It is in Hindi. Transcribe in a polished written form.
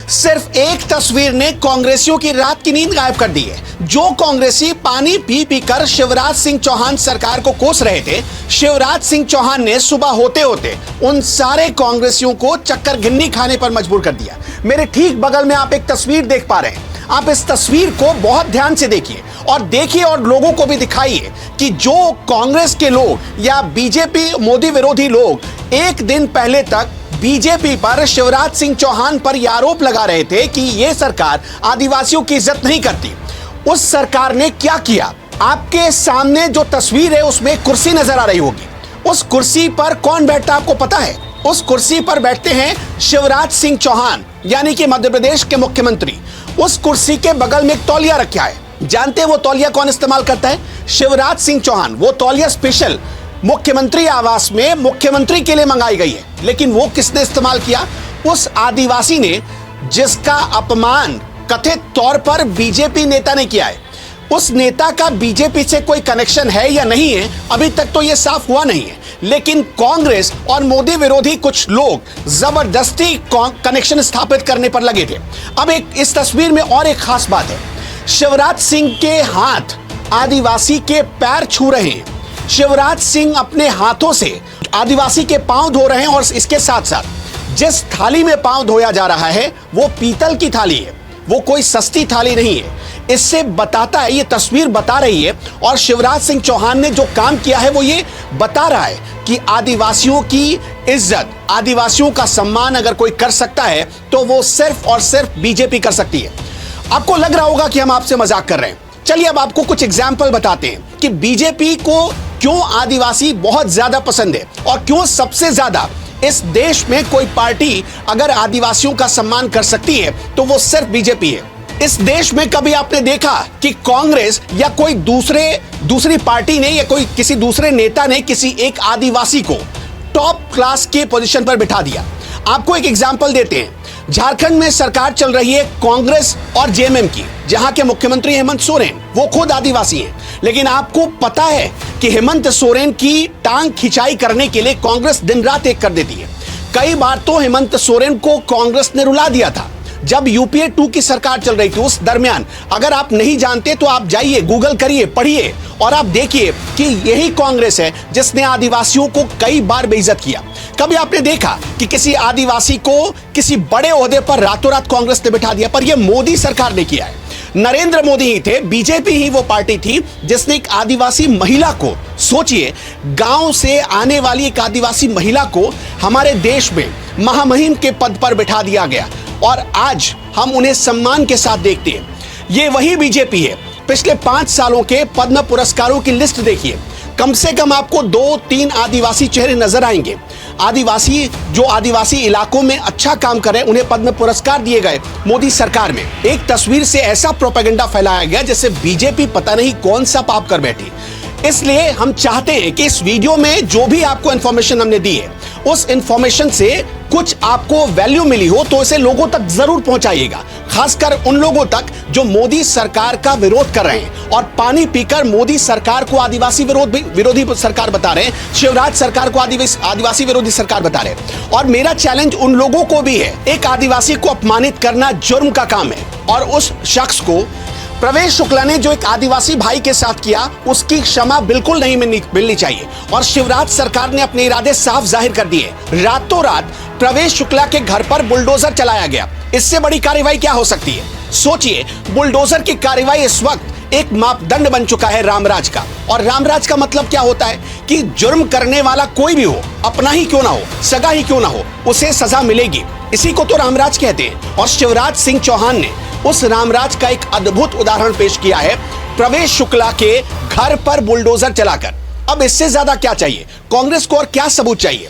सिर्फ एक तस्वीर ने कांग्रेसियों की रात की नींद गायब कर दी है। जो कांग्रेसी पानी पी पी कर शिवराज सिंह चौहान सरकार को कोस रहे थे, शिवराज सिंह चौहान ने सुबह होते होते उन सारे कांग्रेसियों को चक्कर गिन्नी खाने पर मजबूर कर दिया। मेरे ठीक बगल में आप एक तस्वीर देख पा रहे हैं। आप इस तस्वीर को बहुत ध्यान से देखिए और लोगों को भी दिखाइए कि जो कांग्रेस के लोग या बीजेपी मोदी विरोधी लोग एक दिन पहले तक बीजेपी पर शिवराज सिंह चौहान पर यह आरोप लगा रहे थे कि यह सरकार आदिवासियों की इज्जत नहीं करती, उस सरकार ने क्या किया। आपके सामने जो तस्वीर है उसमें कुर्सी नजर आ रही होगी। उस कुर्सी पर कौन बैठता आपको पता है? उस कुर्सी पर बैठते हैं शिवराज सिंह चौहान, यानी कि मध्य प्रदेश के मुख्यमंत्री। उस कुर्सी के बगल में एक तौलिया रखा है। जानते हैं वो तौलिया कौन इस्तेमाल करता है? शिवराज सिंह चौहान। वो तौलिया स्पेशल मुख्यमंत्री आवास में मुख्यमंत्री के लिए मंगाई गई है, लेकिन वो किसने इस्तेमाल किया? उस आदिवासी ने जिसका अपमान कथित तौर पर बीजेपी नेता ने किया है। उस नेता का बीजेपी से कोई कनेक्शन है या नहीं है, अभी तक तो यह साफ हुआ नहीं है, लेकिन कांग्रेस और मोदी विरोधी कुछ लोग जबरदस्ती कनेक्शन स्थापित करने पर लगे थे। अब इस तस्वीर में और एक खास बात है, शिवराज सिंह के हाथ आदिवासी के पैर छू रहे हैं। शिवराज सिंह अपने हाथों से आदिवासी के पांव धो रहे हैं और इसके साथ साथ जिस थाली में पांव धोया जा रहा है वो पीतल की थाली है, वो कोई सस्ती थाली नहीं है। इससे बताता है, ये तस्वीर बता रही है, और शिवराज सिंह चौहान ने जो काम किया है वो ये बता रहा है कि आदिवासियों की इज्जत, आदिवासियों का सम्मान अगर कोई कर सकता है तो वो सिर्फ और सिर्फ बीजेपी कर सकती है। आपको लग रहा होगा कि हम आपसे मजाक कर रहे हैं। चलिए अब आपको कुछ एग्जाम्पल बताते हैं कि बीजेपी को क्यों आदिवासी बहुत ज्यादा पसंद है और क्यों सबसे ज्यादा इस देश में कोई पार्टी अगर आदिवासियों का सम्मान कर सकती है तो वो सिर्फ बीजेपी है। इस देश में कभी आपने देखा कि कांग्रेस या कोई दूसरी पार्टी ने या कोई किसी दूसरे नेता ने किसी एक आदिवासी को टॉप क्लास के पोजीशन पर बिठा दिया? आपको एक एग्जांपल देते हैं। झारखंड में सरकार चल रही है कांग्रेस और जेएमएम की, जहां के मुख्यमंत्री हेमंत सोरेन वो खुद आदिवासी हैं, लेकिन आपको पता है कि हेमंत सोरेन की टांग खिंचाई करने के लिए कांग्रेस दिन रात एक कर देती है। कई बार तो हेमंत सोरेन को कांग्रेस ने रुला दिया था जब यूपीए 2 की सरकार चल रही थी। उस दरमियान अगर आप नहीं जानते तो आप जाइए, गूगल करिए, पढ़िए और आप देखिए कि यही कांग्रेस है जिसने आदिवासियों को कई बार बेइज्जत किया। कभी आपने देखा कि किसी आदिवासी को किसी बड़े ओहदे पर रातों रात कांग्रेस ने बिठा दिया? पर यह मोदी सरकार ने किया है। नरेंद्र मोदी ही थे, बीजेपी ही वो पार्टी थी जिसने एक आदिवासी महिला को, सोचिए, गांव से आने वाली एक आदिवासी महिला को हमारे देश में महामहिम के पद पर बिठा दिया गया और आज हम उन्हें सम्मान के साथ देखते हैं। ये वही बीजेपी है। पिछले 5 सालों के पद्म पुरस्कारों की लिस्ट देखिए, कम से कम आपको 2-3 आदिवासी चेहरे नजर आएंगे। जो आदिवासी इलाकों में अच्छा काम कर रहे हैं उन्हें पद्म पुरस्कार दिए गए मोदी सरकार में। एक तस्वीर से ऐसा प्रोपेगेंडा फैलाया गया जैसे बीजेपी पता नहीं कौन सा पाप कर बैठी। इसलिए हम चाहते हैं कि इस वीडियो में जो भी आपको इंफॉर्मेशन हमने दी है उस इंफॉर्मेशन से कुछ आपको वैल्यू मिली हो तो इसे लोगों तक जरूर पहुंचाइएगा, खासकर उन लोगों तक जो मोदी सरकार का विरोध कर रहे हैं और पानी पीकर मोदी सरकार को आदिवासी विरोधी सरकार बता रहे हैं, शिवराज सरकार को आदिवासी विरोधी सरकार बता रहे हैं। और मेरा चैलेंज उन लोगों को भी है, एक आदिवासी को अपमानित करना जुर्म का काम है और उस शख्स को, प्रवेश शुक्ला ने जो एक आदिवासी भाई के साथ किया, उसकी क्षमा बिल्कुल नहीं मिलनी चाहिए। और शिवराज सरकार ने अपने इरादे साफ जाहिर कर दिए। रातों रात प्रवेश शुक्ला के घर पर बुलडोजर चलाया गया। इससे बड़ी कार्रवाई क्या हो सकती है? सोचिए, बुलडोजर की कार्रवाई इस वक्त एक मापदंड बन चुका है रामराज का। और रामराज का मतलब क्या होता है कि जुर्म करने वाला कोई भी हो, अपना ही क्यों ना हो, सगा ही क्यों ना हो, उसे सजा मिलेगी। इसी को तो रामराज कहते हैं। और शिवराज सिंह चौहान ने उस रामराज का एक अद्भुत उदाहरण पेश किया है प्रवेश शुक्ला के घर पर बुलडोजर चलाकर। अब इससे ज्यादा क्या चाहिए? कांग्रेस को और क्या सबूत चाहिए?